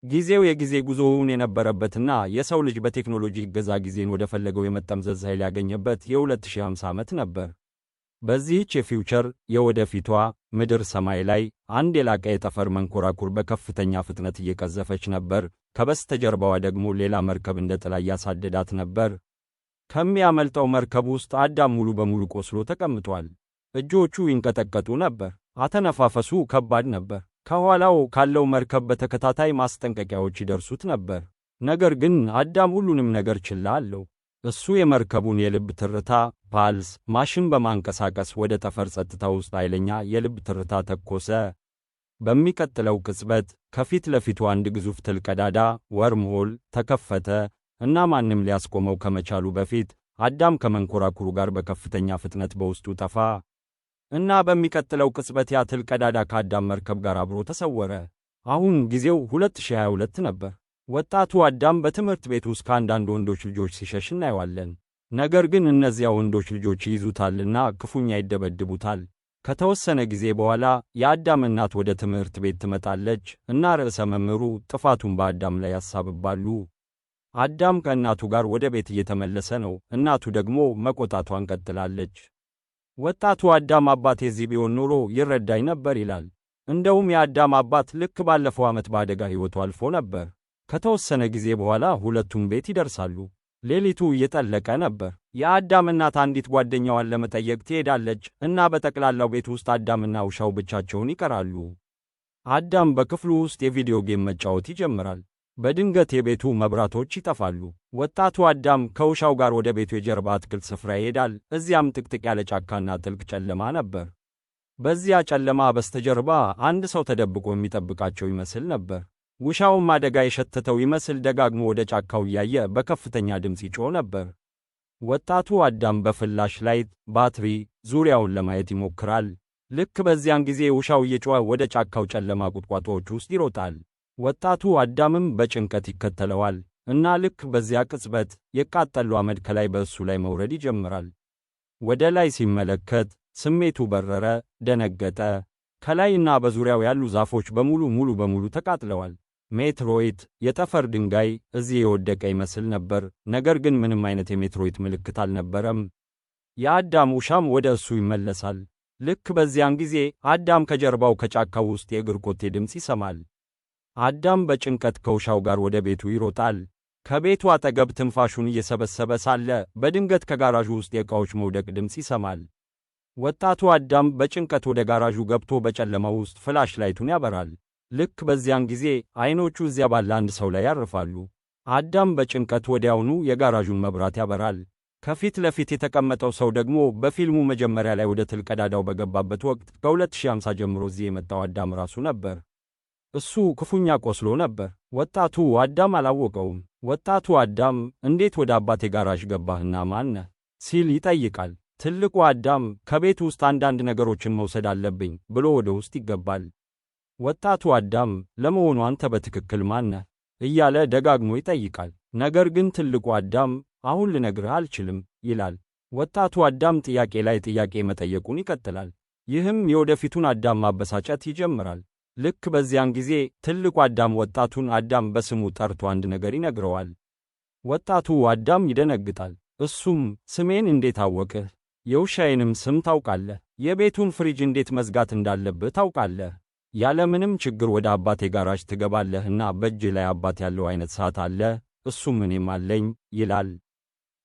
ጊዜው የጊዜ ጉዞውን የነበረበትና የሰው ልጅ በቴክኖሎጂ እገዛ ጊዜን ወደ ፈለገው የመጠምዘዝ ኃይል ያገኘበት የ2050 ዓመት ነበር። በዚህች የፊውቸር የወደፊቷ ምድር ሰማይ ላይ አንድ የላቀ የጠፈር መንኮራኩር በከፍተኛ ፍጥነት እየቀዘፈች ነበር። ከበስተጀርባዋ ደግሞ ሌላ መርከብ እንደ ጥላ እያሳደዳት ነበር። ከሚያመልጠው መርከብ ውስጥ አዳም ሙሉ በሙሉ ቆስሎ ተቀምጧል። እጆቹ ይንቀጠቀጡ ነበር። አተነፋፈሱ ከባድ ነበር። ከኋላው ካለው መርከብ በተከታታይ ማስጠንቀቂያዎች ይደርሱት ነበር። ነገር ግን አዳም ሁሉንም ነገር ችላ አለው። እሱ የመርከቡን የልብ ትርታ ፓልስ ማሽን በማንቀሳቀስ ወደ ጠፈር ጸጥታ ውስጥ ኃይለኛ የልብ ትርታ ተኮሰ። በሚቀጥለው ቅጽበት ከፊት ለፊቱ አንድ ግዙፍ ትል ቀዳዳ ወርምሆል ተከፈተ እና ማንም ሊያስቆመው ከመቻሉ በፊት አዳም ከመንኮራኩሩ ጋር በከፍተኛ ፍጥነት በውስጡ ጠፋ። እና በሚቀጥለው ቅጽበት ያ ትል ቀዳዳ ከአዳም መርከብ ጋር አብሮ ተሰወረ። አሁን ጊዜው 2022 ነበር። ወጣቱ አዳም በትምህርት ቤት ውስጥ ከአንዳንድ ወንዶች ልጆች ሲሸሽ እናየዋለን። ነገር ግን እነዚያ ወንዶች ልጆች ይይዙታልና ክፉኛ ይደበድቡታል። ከተወሰነ ጊዜ በኋላ የአዳም እናት ወደ ትምህርት ቤት ትመጣለች እና ርዕሰ መምህሩ ጥፋቱን በአዳም ላይ ያሳብባሉ። አዳም ከእናቱ ጋር ወደ ቤት እየተመለሰ ነው። እናቱ ደግሞ መቆጣቷን ቀጥላለች። ወጣቱ አዳም አባቴ እዚህ ቢሆን ኖሮ ይረዳኝ ነበር ይላል። እንደውም የአዳም አባት ልክ ባለፈው ዓመት በአደጋ ሕይወቱ አልፎ ነበር። ከተወሰነ ጊዜ በኋላ ሁለቱም ቤት ይደርሳሉ። ሌሊቱ እየጠለቀ ነበር። የአዳም እናት አንዲት ጓደኛዋን ለመጠየቅ ትሄዳለች እና በጠቅላላው ቤት ውስጥ አዳምና ውሻው ብቻቸውን ይቀራሉ። አዳም በክፍሉ ውስጥ የቪዲዮ ጌም መጫወት ይጀምራል። በድንገት የቤቱ መብራቶች ይጠፋሉ። ወጣቱ አዳም ከውሻው ጋር ወደ ቤቱ የጀርባ አትክልት ስፍራ ይሄዳል። እዚያም ጥቅጥቅ ያለ ጫካና ጥልቅ ጨለማ ነበር። በዚያ ጨለማ በስተጀርባ አንድ ሰው ተደብቆ የሚጠብቃቸው ይመስል ነበር። ውሻውም አደጋ የሸተተው ይመስል ደጋግሞ ወደ ጫካው እያየ በከፍተኛ ድምፅ ይጮህ ነበር። ወጣቱ አዳም በፍላሽ ላይት ባትሪ ዙሪያውን ለማየት ይሞክራል። ልክ በዚያን ጊዜ ውሻው እየጮኸ ወደ ጫካው ጨለማ ቁጥቋጦዎች ውስጥ ይሮጣል። ወጣቱ አዳምም በጭንቀት ይከተለዋል እና ልክ በዚያ ቅጽበት የቃጠሎ አመድ ከላይ በእሱ ላይ መውረድ ይጀምራል። ወደ ላይ ሲመለከት ስሜቱ በረረ፣ ደነገጠ። ከላይና በዙሪያው ያሉ ዛፎች ሙሉ በሙሉ ተቃጥለዋል። ሜትሮይት የጠፈር ድንጋይ እዚህ የወደቀ ይመስል ነበር፣ ነገር ግን ምንም አይነት የሜትሮይት ምልክት አልነበረም። የአዳም ውሻም ወደ እሱ ይመለሳል። ልክ በዚያን ጊዜ አዳም ከጀርባው ከጫካው ውስጥ የእግር ኮቴ ድምፅ ይሰማል። አዳም በጭንቀት ከውሻው ጋር ወደ ቤቱ ይሮጣል። ከቤቱ አጠገብ ትንፋሹን እየሰበሰበ ሳለ በድንገት ከጋራዡ ውስጥ የዕቃዎች መውደቅ ድምፅ ይሰማል። ወጣቱ አዳም በጭንቀት ወደ ጋራዡ ገብቶ በጨለማው ውስጥ ፍላሽ ላይቱን ያበራል። ልክ በዚያን ጊዜ አይኖቹ እዚያ ባለ አንድ ሰው ላይ ያርፋሉ። አዳም በጭንቀት ወዲያውኑ የጋራዡን መብራት ያበራል። ከፊት ለፊት የተቀመጠው ሰው ደግሞ በፊልሙ መጀመሪያ ላይ ወደ ትል ቀዳዳው በገባበት ወቅት ከ2050 ጀምሮ እዚህ የመጣው አዳም ራሱ ነበር። እሱ ክፉኛ ቆስሎ ነበር። ወጣቱ አዳም አላወቀውም። ወጣቱ አዳም እንዴት ወደ አባቴ ጋራዥ ገባህና ማነህ ሲል ይጠይቃል። ትልቁ አዳም ከቤት ውስጥ አንዳንድ ነገሮችን መውሰድ አለብኝ ብሎ ወደ ውስጥ ይገባል። ወጣቱ አዳም ለመሆኑ አንተ በትክክል ማነህ እያለ ደጋግሞ ይጠይቃል። ነገር ግን ትልቁ አዳም አሁን ልነግርህ አልችልም ይላል። ወጣቱ አዳም ጥያቄ ላይ ጥያቄ መጠየቁን ይቀጥላል። ይህም የወደፊቱን አዳም ማበሳጨት ይጀምራል። ልክ በዚያን ጊዜ ትልቁ አዳም ወጣቱን አዳም በስሙ ጠርቶ አንድ ነገር ይነግረዋል። ወጣቱ አዳም ይደነግጣል። እሱም ስሜን እንዴት አወቅህ? የውሻዬንም ስም ታውቃለህ? የቤቱን ፍሪጅ እንዴት መዝጋት እንዳለብህ ታውቃለህ? ያለምንም ችግር ወደ አባቴ ጋራዥ ትገባለህና በእጅህ ላይ አባት ያለው አይነት ሰዓት አለ፣ እሱም እኔም አለኝ ይላል።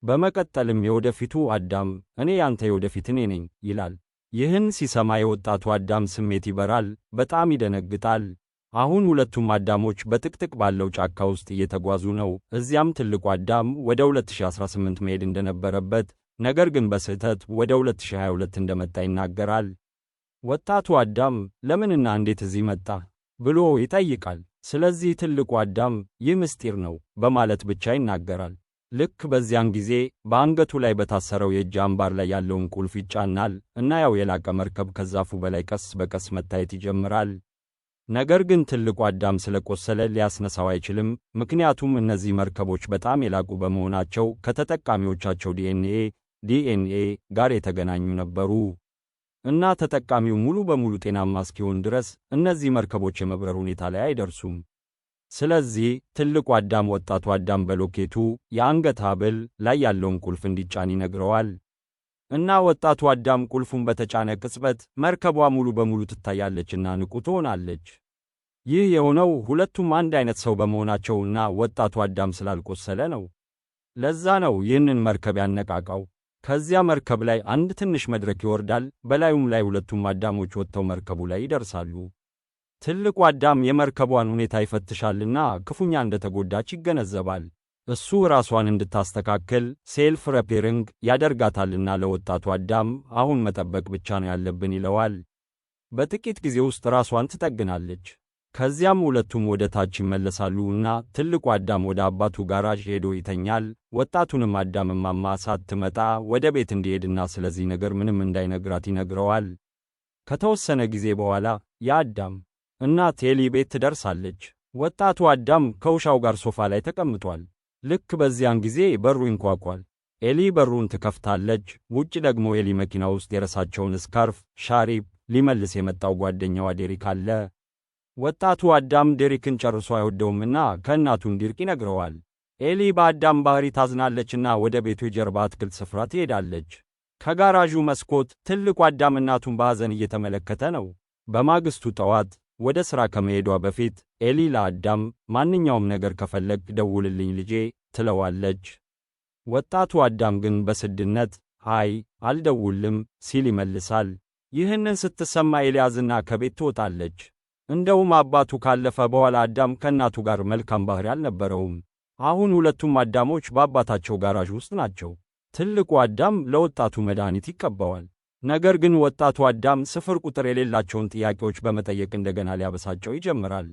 በመቀጠልም የወደፊቱ አዳም እኔ ያንተ የወደፊት እኔ ነኝ ይላል። ይህን ሲሰማ የወጣቱ አዳም ስሜት ይበራል፣ በጣም ይደነግጣል። አሁን ሁለቱም አዳሞች በጥቅጥቅ ባለው ጫካ ውስጥ እየተጓዙ ነው። እዚያም ትልቁ አዳም ወደ 2018 መሄድ እንደነበረበት፣ ነገር ግን በስህተት ወደ 2022 እንደመጣ ይናገራል። ወጣቱ አዳም ለምንና እንዴት እዚህ መጣ ብሎ ይጠይቃል። ስለዚህ ትልቁ አዳም ይህ ምስጢር ነው በማለት ብቻ ይናገራል። ልክ በዚያን ጊዜ በአንገቱ ላይ በታሰረው የእጅ አምባር ላይ ያለውን ቁልፍ ይጫናል እና ያው የላቀ መርከብ ከዛፉ በላይ ቀስ በቀስ መታየት ይጀምራል። ነገር ግን ትልቁ አዳም ስለቆሰለ ሊያስነሳው አይችልም፣ ምክንያቱም እነዚህ መርከቦች በጣም የላቁ በመሆናቸው ከተጠቃሚዎቻቸው ዲኤንኤ ጋር የተገናኙ ነበሩ እና ተጠቃሚው ሙሉ በሙሉ ጤናማ እስኪሆን ድረስ እነዚህ መርከቦች የመብረር ሁኔታ ላይ አይደርሱም። ስለዚህ ትልቁ አዳም ወጣቱ አዳም በሎኬቱ የአንገት ሐብል ላይ ያለውን ቁልፍ እንዲጫን ይነግረዋል። እና ወጣቱ አዳም ቁልፉን በተጫነ ቅጽበት መርከቧ ሙሉ በሙሉ ትታያለችና ንቁ ትሆናለች። ይህ የሆነው ሁለቱም አንድ አይነት ሰው በመሆናቸውና ወጣቱ አዳም ስላልቆሰለ ነው። ለዛ ነው ይህንን መርከብ ያነቃቃው። ከዚያ መርከብ ላይ አንድ ትንሽ መድረክ ይወርዳል። በላዩም ላይ ሁለቱም አዳሞች ወጥተው መርከቡ ላይ ይደርሳሉ። ትልቁ አዳም የመርከቧን ሁኔታ ይፈትሻልና ክፉኛ እንደተጎዳች ይገነዘባል። እሱ ራሷን እንድታስተካክል ሴልፍ ሪፔሪንግ ያደርጋታልና ለወጣቱ አዳም አሁን መጠበቅ ብቻ ነው ያለብን ይለዋል። በጥቂት ጊዜ ውስጥ ራሷን ትጠግናለች። ከዚያም ሁለቱም ወደ ታች ይመለሳሉና ትልቁ አዳም ወደ አባቱ ጋራዥ ሄዶ ይተኛል። ወጣቱንም አዳም እማማ ሳትመጣ ወደ ቤት እንዲሄድና ስለዚህ ነገር ምንም እንዳይነግራት ይነግረዋል። ከተወሰነ ጊዜ በኋላ የአዳም እናት ኤሊ ቤት ትደርሳለች። ወጣቱ አዳም ከውሻው ጋር ሶፋ ላይ ተቀምጧል። ልክ በዚያን ጊዜ በሩ ይንኳኳል። ኤሊ በሩን ትከፍታለች። ውጭ ደግሞ ኤሊ መኪና ውስጥ የረሳቸውን ስካርፍ ሻሪፕ ሊመልስ የመጣው ጓደኛዋ ዴሪክ አለ። ወጣቱ አዳም ዴሪክን ጨርሶ አይወደውምና ከእናቱ እንዲርቅ ይነግረዋል። ኤሊ በአዳም ባህሪ ታዝናለችና ወደ ቤቱ የጀርባ አትክልት ስፍራ ትሄዳለች። ከጋራዡ መስኮት ትልቁ አዳም እናቱን በሐዘን እየተመለከተ ነው። በማግስቱ ጠዋት ወደ ሥራ ከመሄዷ በፊት ኤሊ ለአዳም ማንኛውም ነገር ከፈለግ ደውልልኝ ልጄ ትለዋለች። ወጣቱ አዳም ግን በስድነት አይ አልደውልም ሲል ይመልሳል። ይህንን ስትሰማ ኤሊ አዝና ከቤት ትወጣለች። እንደውም አባቱ ካለፈ በኋላ አዳም ከእናቱ ጋር መልካም ባህሪ አልነበረውም። አሁን ሁለቱም አዳሞች በአባታቸው ጋራዥ ውስጥ ናቸው። ትልቁ አዳም ለወጣቱ መድኃኒት ይቀባዋል። ነገር ግን ወጣቱ አዳም ስፍር ቁጥር የሌላቸውን ጥያቄዎች በመጠየቅ እንደገና ሊያበሳጨው ይጀምራል።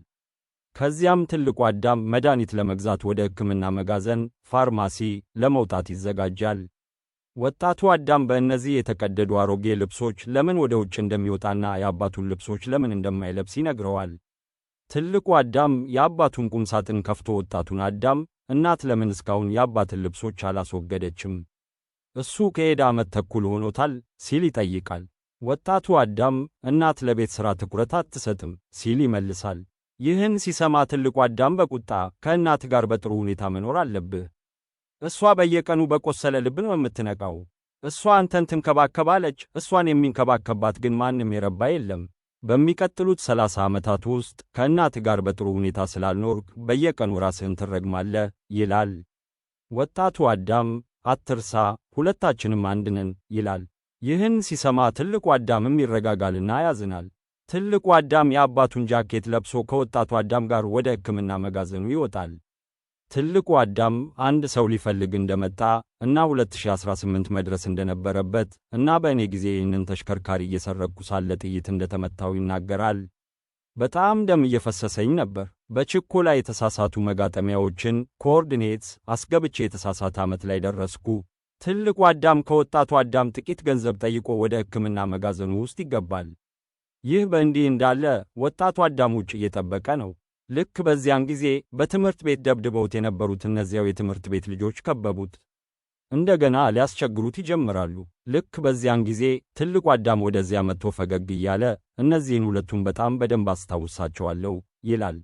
ከዚያም ትልቁ አዳም መድኃኒት ለመግዛት ወደ ሕክምና መጋዘን ፋርማሲ ለመውጣት ይዘጋጃል። ወጣቱ አዳም በእነዚህ የተቀደዱ አሮጌ ልብሶች ለምን ወደ ውጭ እንደሚወጣና የአባቱን ልብሶች ለምን እንደማይለብስ ይነግረዋል። ትልቁ አዳም የአባቱን ቁም ሳጥን ከፍቶ ወጣቱን አዳም እናት ለምን እስካሁን የአባትን ልብሶች አላስወገደችም? እሱ ከሄደ ዓመት ተኩል ሆኖታል ሲል ይጠይቃል። ወጣቱ አዳም እናት ለቤት ሥራ ትኩረት አትሰጥም ሲል ይመልሳል። ይህን ሲሰማ ትልቁ አዳም በቁጣ ከእናት ጋር በጥሩ ሁኔታ መኖር አለብህ። እሷ በየቀኑ በቆሰለ ልብ ነው የምትነቃው። እሷ አንተን ትንከባከባለች። እሷን የሚንከባከባት ግን ማንም የረባ የለም። በሚቀጥሉት 30 ዓመታት ውስጥ ከእናት ጋር በጥሩ ሁኔታ ስላልኖርክ በየቀኑ ራስህን ትረግማለህ ይላል። ወጣቱ አዳም አትርሳ፣ ሁለታችንም አንድ ነን ይላል። ይህን ሲሰማ ትልቁ አዳምም ይረጋጋልና ያዝናል። ትልቁ አዳም የአባቱን ጃኬት ለብሶ ከወጣቱ አዳም ጋር ወደ ሕክምና መጋዘኑ ይወጣል። ትልቁ አዳም አንድ ሰው ሊፈልግ እንደመጣ እና 2018 መድረስ እንደነበረበት እና በእኔ ጊዜ ይህንን ተሽከርካሪ እየሰረቅኩ ሳለ ጥይት እንደተመታው ይናገራል። በጣም ደም እየፈሰሰኝ ነበር። በችኮላ የተሳሳቱ መጋጠሚያዎችን ኮኦርዲኔትስ አስገብቼ የተሳሳተ ዓመት ላይ ደረስኩ። ትልቁ አዳም ከወጣቱ አዳም ጥቂት ገንዘብ ጠይቆ ወደ ሕክምና መጋዘኑ ውስጥ ይገባል። ይህ በእንዲህ እንዳለ ወጣቱ አዳም ውጭ እየጠበቀ ነው። ልክ በዚያን ጊዜ በትምህርት ቤት ደብድበውት የነበሩት እነዚያው የትምህርት ቤት ልጆች ከበቡት። እንደገና ሊያስቸግሩት ይጀምራሉ። ልክ በዚያን ጊዜ ትልቁ አዳም ወደዚያ መጥቶ ፈገግ እያለ እነዚህን ሁለቱም በጣም በደንብ አስታውሳቸዋለሁ ይላል።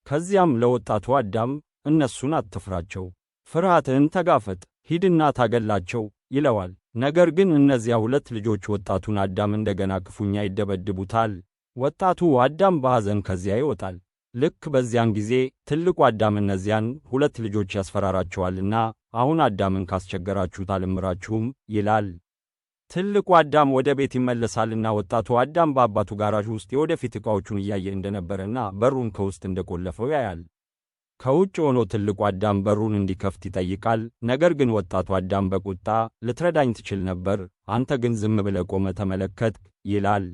ከዚያም ለወጣቱ አዳም እነሱን አትፍራቸው፣ ፍርሃትህን ተጋፈጥ፣ ሂድና ታገላቸው ይለዋል። ነገር ግን እነዚያ ሁለት ልጆች ወጣቱን አዳም እንደገና ክፉኛ ይደበድቡታል። ወጣቱ አዳም በሐዘን ከዚያ ይወጣል። ልክ በዚያን ጊዜ ትልቁ አዳም እነዚያን ሁለት ልጆች ያስፈራራቸዋልና አሁን አዳምን ካስቸገራችሁት አልምራችሁም ይላል። ትልቁ አዳም ወደ ቤት ይመለሳልና ወጣቱ አዳም በአባቱ ጋራዥ ውስጥ የወደፊት ዕቃዎቹን እያየ እንደነበረና በሩን ከውስጥ እንደቆለፈው ያያል። ከውጭ ሆኖ ትልቁ አዳም በሩን እንዲከፍት ይጠይቃል። ነገር ግን ወጣቱ አዳም በቁጣ ልትረዳኝ ትችል ነበር፣ አንተ ግን ዝም ብለህ ቆመህ ተመለከትክ ይላል።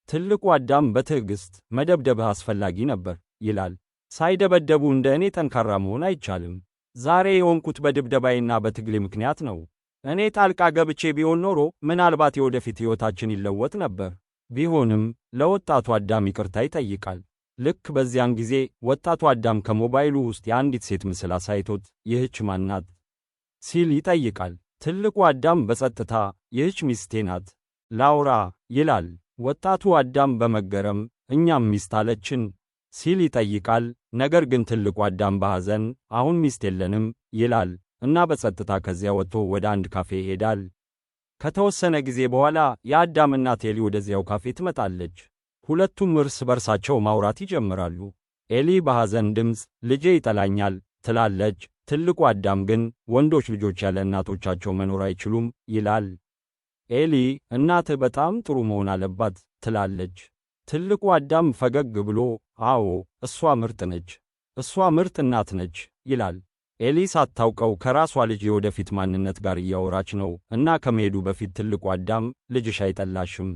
ትልቁ አዳም በትዕግሥት መደብደብህ አስፈላጊ ነበር ይላል። ሳይደበደቡ እንደ እኔ ጠንካራ መሆን አይቻልም። ዛሬ የሆንኩት በድብደባዬና በትግሌ ምክንያት ነው። እኔ ጣልቃ ገብቼ ቢሆን ኖሮ ምናልባት የወደፊት ሕይወታችን ይለወጥ ነበር። ቢሆንም ለወጣቱ አዳም ይቅርታ ይጠይቃል። ልክ በዚያን ጊዜ ወጣቱ አዳም ከሞባይሉ ውስጥ የአንዲት ሴት ምስል አሳይቶት ይህች ማን ናት ሲል ይጠይቃል። ትልቁ አዳም በጸጥታ ይህች ሚስቴ ናት ላውራ ይላል። ወጣቱ አዳም በመገረም እኛም ሚስት አለችን ሲል ይጠይቃል። ነገር ግን ትልቁ አዳም በሐዘን አሁን ሚስት የለንም ይላል እና በጸጥታ ከዚያ ወጥቶ ወደ አንድ ካፌ ይሄዳል። ከተወሰነ ጊዜ በኋላ የአዳም እናት ኤሊ ወደዚያው ካፌ ትመጣለች። ሁለቱም እርስ በርሳቸው ማውራት ይጀምራሉ። ኤሊ በሐዘን ድምፅ ልጄ ይጠላኛል ትላለች። ትልቁ አዳም ግን ወንዶች ልጆች ያለ እናቶቻቸው መኖር አይችሉም ይላል። ኤሊ እናትህ በጣም ጥሩ መሆን አለባት ትላለች። ትልቁ አዳም ፈገግ ብሎ አዎ እሷ ምርጥ ነች፣ እሷ ምርጥ እናት ነች ይላል። ኤሊ ሳታውቀው ከራሷ ልጅ የወደፊት ማንነት ጋር እያወራች ነው እና ከመሄዱ በፊት ትልቁ አዳም ልጅሽ አይጠላሽም፣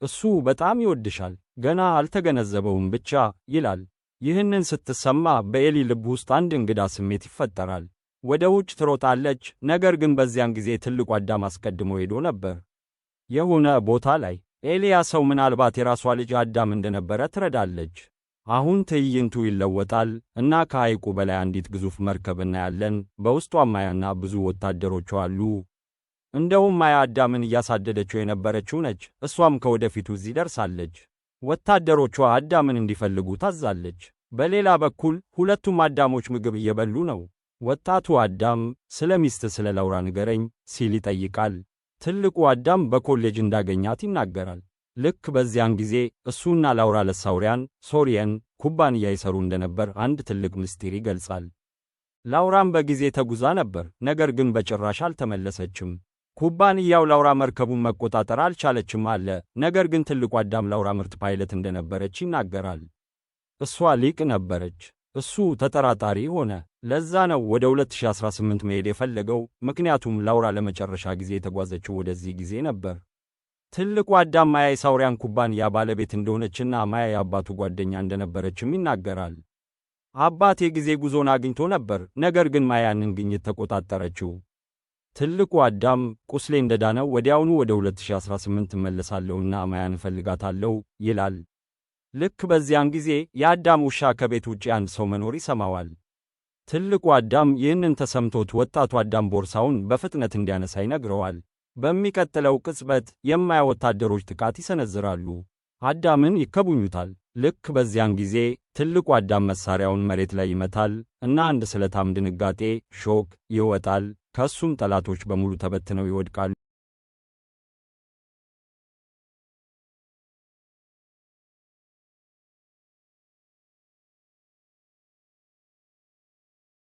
እሱ በጣም ይወድሻል፣ ገና አልተገነዘበውም ብቻ ይላል። ይህንን ስትሰማ በኤሊ ልብ ውስጥ አንድ እንግዳ ስሜት ይፈጠራል። ወደ ውጭ ትሮጣለች። ነገር ግን በዚያን ጊዜ ትልቁ አዳም አስቀድሞ ሄዶ ነበር። የሆነ ቦታ ላይ ኤሊ ያ ሰው ምናልባት የራሷ ልጅ አዳም እንደነበረ ትረዳለች። አሁን ትዕይንቱ ይለወጣል እና ከሐይቁ በላይ አንዲት ግዙፍ መርከብ እናያለን። በውስጧም ማያና ብዙ ወታደሮቿ አሉ። እንደውም ማያ አዳምን እያሳደደችው የነበረችው ነች። እሷም ከወደፊቱ እዚህ ደርሳለች። ወታደሮቿ አዳምን እንዲፈልጉ ታዛለች። በሌላ በኩል ሁለቱም አዳሞች ምግብ እየበሉ ነው። ወጣቱ አዳም ስለ ሚስት ስለ ላውራ ንገረኝ ሲል ይጠይቃል። ትልቁ አዳም በኮሌጅ እንዳገኛት ይናገራል። ልክ በዚያን ጊዜ እሱና ላውራ ለሳውሪያን ሶሪየን ኩባንያ ይሰሩ እንደነበር አንድ ትልቅ ምስጢር ይገልጻል። ላውራም በጊዜ ተጉዛ ነበር፣ ነገር ግን በጭራሽ አልተመለሰችም። ኩባንያው ላውራ መርከቡን መቆጣጠር አልቻለችም አለ። ነገር ግን ትልቁ አዳም ላውራ ምርጥ ፓይለት እንደነበረች ይናገራል። እሷ ሊቅ ነበረች። እሱ ተጠራጣሪ ሆነ። ለዛ ነው ወደ 2018 መሄድ የፈለገው፣ ምክንያቱም ላውራ ለመጨረሻ ጊዜ የተጓዘችው ወደዚህ ጊዜ ነበር። ትልቁ አዳም ማያ የሳውሪያን ኩባንያ ባለቤት እንደሆነችና ማያ የአባቱ ጓደኛ እንደነበረችም ይናገራል። አባት የጊዜ ጉዞን አግኝቶ ነበር፣ ነገር ግን ማያንን ግኝት ተቆጣጠረችው። ትልቁ አዳም ቁስሌ እንደዳነው ወዲያውኑ ወደ 2018 እመለሳለሁና ማያን እፈልጋታለሁ ይላል። ልክ በዚያን ጊዜ የአዳም ውሻ ከቤት ውጭ አንድ ሰው መኖር ይሰማዋል። ትልቁ አዳም ይህንን ተሰምቶት ወጣቱ አዳም ቦርሳውን በፍጥነት እንዲያነሳ ይነግረዋል። በሚቀጥለው ቅጽበት የማያ ወታደሮች ጥቃት ይሰነዝራሉ። አዳምን ይከቡኙታል። ልክ በዚያን ጊዜ ትልቁ አዳም መሳሪያውን መሬት ላይ ይመታል እና አንድ ስለታም ድንጋጤ ሾክ ይወጣል። ከሱም ጠላቶች በሙሉ ተበትነው ይወድቃሉ።